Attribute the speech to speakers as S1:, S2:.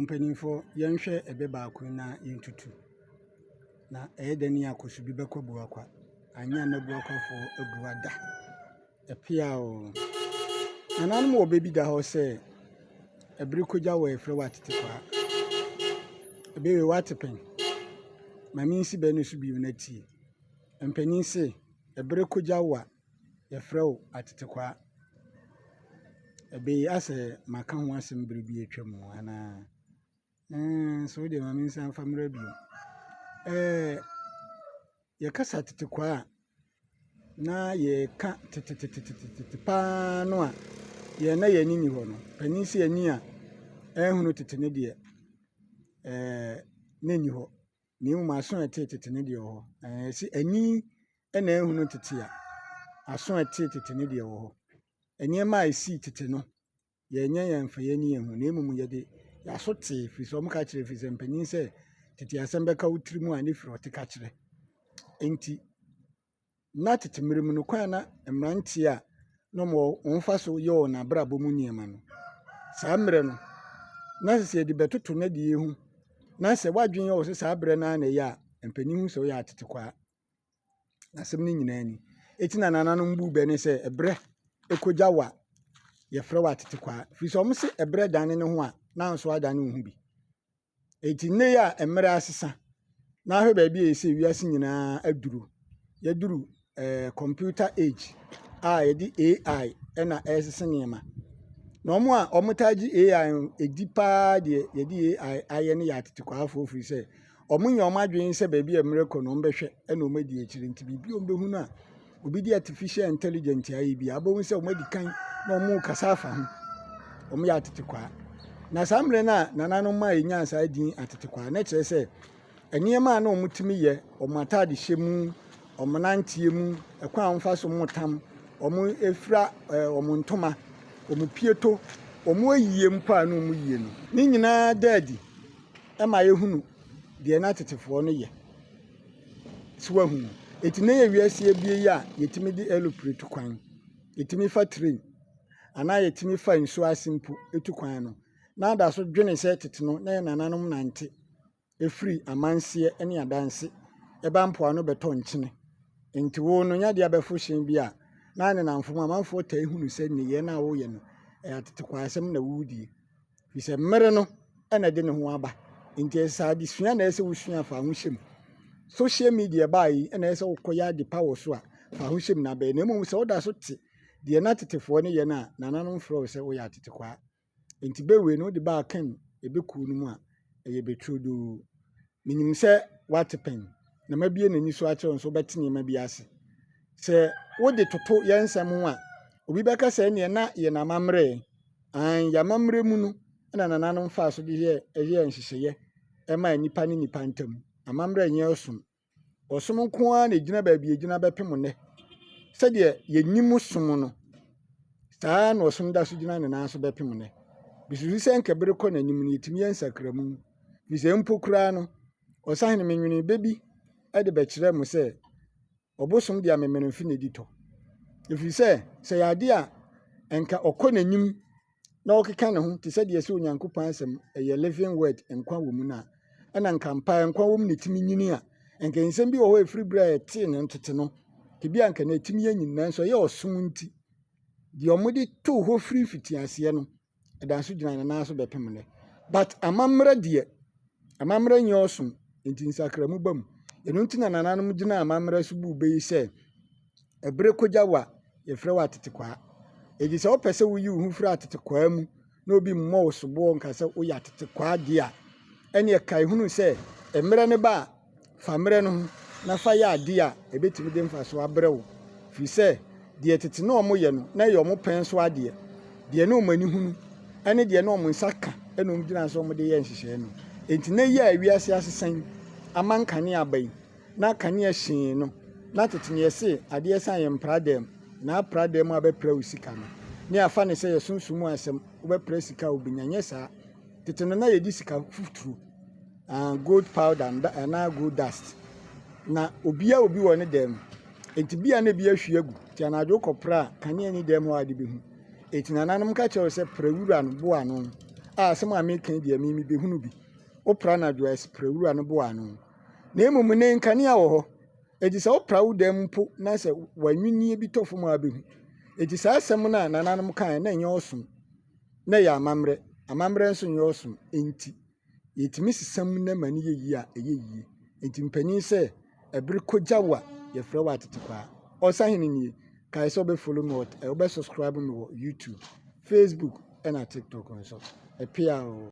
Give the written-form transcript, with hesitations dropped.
S1: Mpanimfoɔ yɛnhwɛ ɛbɛ baako na yɛntutu. Na ɛyɛ dɛ ne akoso bi bɛkɔ buakwa. Anyɛ na buakwafoɔ abu ada. Ɛpea o. Nananom wɔ bɛ bi da hɔ sɛ ɛbere kogya wɔ ɛfrɛ wɔ atetekwaa. Ɛbɛyɛ watepɛn. Mame nsi bɛ no so bi na tie. Mpanin se ɛbere kogya wɔ yɛfrɛ wo atetekwaa. Ɛbɛyɛ asɛ maka ho asɛm bere bi atwa mu anaa. So de mame nsa mfa mmra bio. Yɛkasa atetekwaa na yɛka tetetetetete paa no a yɛn na yɛn ni hɔ no. Panin sɛ yɛni a ɛhunu tete ne deɛ ne ni hɔ. Ne mu aso a ɛte tete ne deɛ wɔ hɔ. Si ani na ɛhunu tete a aso a ɛte tete ne deɛ wɔ hɔ. Nneɛma a ɛsi tete no yɛnyɛ yɛn mfa yɛn ni yɛn ho. Na mmom yɛde yɛaso te firi sɛ ɔmo ka kyerɛ firi sɛ mpanin sɛ tete asɛm bɛka wo tiri mu a ne firi ɔte ka kyerɛ. Enti na tete mmere mu no kwan na mmeranteɛ a na wɔmfa so yɛ wɔn abrabɔ mu nneɛma no. Saa mmerɛ no na sɛ yɛde bɛtoto na de yɛhu na sɛ wadwene yɛ wɔ sɛ saa berɛ no na ɛyɛ a mpanin hu sɛ woyɛ atetekwaa. Asɛm no nyinaa ni. Eti na nananom bu bɛ ne sɛ ɛbrɛ ekogya wa yɛfrɛ wɔ atetekwaa. Firi sɛ ɔmo se ɛbrɛ dane ne ho a na nso adane wo ho bi. Eti nne yi a mmerɛ asesa na ahwɛ baabi a yɛsɛ wiase nyinaa aduru. Yɛduru computer age a yɛde AI ɛna ɛsesa nneɛma. Na ɔmo a ɔmo taa gye AI edi paa deɛ yɛde AI ayɛ ne yɛ atetekwaafoɔ firi sɛ ɔmo nyɛ ɔmo adwene sɛ baabi a mmerɛ kɔ no ɔmo bɛhwɛ ɛna ɔmo adi akyire nti biribi ɔmo bɛhu no a obi de artificial intelligence ayɛ bi abɛhu sɛ ɔmo adi kan na ɔmo kasa afa ho. Ɔmo yɛ atetekwaa. Na saa mmerɛ no a nananom a yɛnya saa din atetekwaa na kyerɛ sɛ nneɛma a na ɔmo tumi yɛ ɔmo ataade hyɛ mu, ɔmo nanteɛ mu, ɛkwan a ɔmo fa so mo tam, ɔmo efira ɔmo ntoma, ɔmo pieto, ɔmo ayie mpo a na ɔmo yie no. Ne nyinaa da adi ɛma yɛhunu deɛ na atetefoɔ no yɛ. So wahu. Eti na yɛ wiase abie yi a yɛtumi de aeroplane tu kwan, yɛtumi fa train, anaa yɛtumi fa nsuo ase mpo etu kwan no. Na ada so dwene sɛ tete no na yɛ nananom nante efiri amanseɛ ne adanse ɛba mpoano bɛtɔ nkyene. Nti wo no nya de abɛfo hyɛn bi a na ne namfo amanfoɔ taa hunu sɛ nneyɛe na woyɛ no ɛyɛ atetekwaa asɛm na wodie. Firi sɛ mmere no ɛna de ne ho aba. Nti ɛsɛ adesua na ɛsɛ wosua fa ho hyɛm. Social media baa yi ɛna ɛsɛ wokɔyɛ ade pa wɔ so a fa ho hyɛm na bɛyɛ. Na mmom sɛ woda so te deɛ na atetefoɔ no yɛ no a nananom frɛ wo sɛ woyɛ atetekwaa. Nti bɛwei no wode baa kan ebɛkuo no mu a ɛyɛ betrodoo. Minim sɛ watepɛn na mabie n'ani so akyerɛ nso bɛte nneɛma bi ase. Sɛ wode toto yɛn nsɛm ho a obi bɛka sɛ ɛneɛ na yɛ namammerɛ. Yɛamammerɛ mu no ɛna nananom faa so de ɛyɛ nhyehyɛeɛ ɛma nipa ne nipa ntam. Amammerɛ nyɛ ɔsom. Ɔsom nko ara na egyina baabi egyina bɛpem nnɛ. Sɛdeɛ yɛnim som no saa na ɔsom da so gyina ne nan so bɛpem nnɛ. Bisusu sɛ nkɛbere kɔ n'anim no yɛtumi yɛ nsakramu. Firi sɛ mpo koraa no ɔsahene menwene bɛbi ɛde bɛkyerɛ mo sɛ ɔbosom de amemene mfi n'edi tɔ. Ɛfiri sɛ yɛ ade a ɛnka ɔkɔ n'anim na ɔkeka ne ho te sɛ deɛ sɛ Onyankopɔn asɛm ɛyɛ living word nkwa wɔ mu no a ɛna nka mpa nkwa wɔ mu na ɛtumi nyini a ɛnka nsɛm bi wɔ hɔ ɛfiri berɛ a yɛtee ne ntete no ebi anka na ɛtumi yɛ nyinaa nso ɛyɛ ɔsom nti deɛ ɔmo de too hɔ firi mfitiaseɛ no ɛda so gyina ne nan so bɛpem nnɛ. But amammerɛ deɛ amammerɛ nyɛ ɔsom nti nsakramu ba mu. Ɛno nti na nananom gyina amammerɛ so bu bɛyi sɛ ɛbere kogya wa yɛfrɛ wɔ atetekwaa. Ɛgye sɛ wopɛ sɛ woyi wo ho firi atetekwaa mu na obi mmɔ wo soboɔ nka sɛ woyɛ atetekwaa deɛ a ɛne ɛkae hunu sɛ mmerɛ ne ba a fa mmerɛ no ho na fa yɛ ade a ɛbɛtumi de mfa so abrɛ wo. Firi sɛ deɛ tete na ɔmo yɛ no na yɛ ɔmo pɛn so adeɛ. Deɛ na ɔmo ani hunu ɛne deɛ na ɔmo nsa ka ɛna ɔmo gyina so ɔmo de yɛ nhyehyɛe no. Enti na yi a wiase asesan ama nkanea aba yi na kanea hyee no na tete ne yɛse adeɛ san yɛ mpradam na apradam a bɛpra wo sika no ne afa ne sɛ yɛsonsom mu asɛm wobɛpra sika obinya nyɛ saa. Tete no na yɛdi sika futuro gold powder na gold dust na obi wɔ ne dam. Enti bia na bi ahwie agu ti anadwo kɔpra kanea ni dam hɔ ade bi hu. Enti nananom ka kyerɛ sɛ pra wura no boa no a asɛm a meka deɛ me bɛhunu bi wopra no adwo ɛsprɛ wura no boa no na mmom ne nkanea wɔ hɔ ɛti sɛ wopra wo dan mpo na sɛ wanwinnie bi tɔ fam a bɛhu ɛti saa asɛm no a nananom kae na ɛnyɛ ɔsom na yɛ amammerɛ nso nyɛ ɔsom enti yɛtumi sesam na ma no yɛ yie a ɛyɛ yie enti mpanyin sɛ ɛbere kogya wo a yɛfrɛ wo atetepaa ɔsahene nie kae sɛ wobɛfollow me wobɛsubscribe me wɔ YouTube Facebook ɛna TikTok nso ɛpia o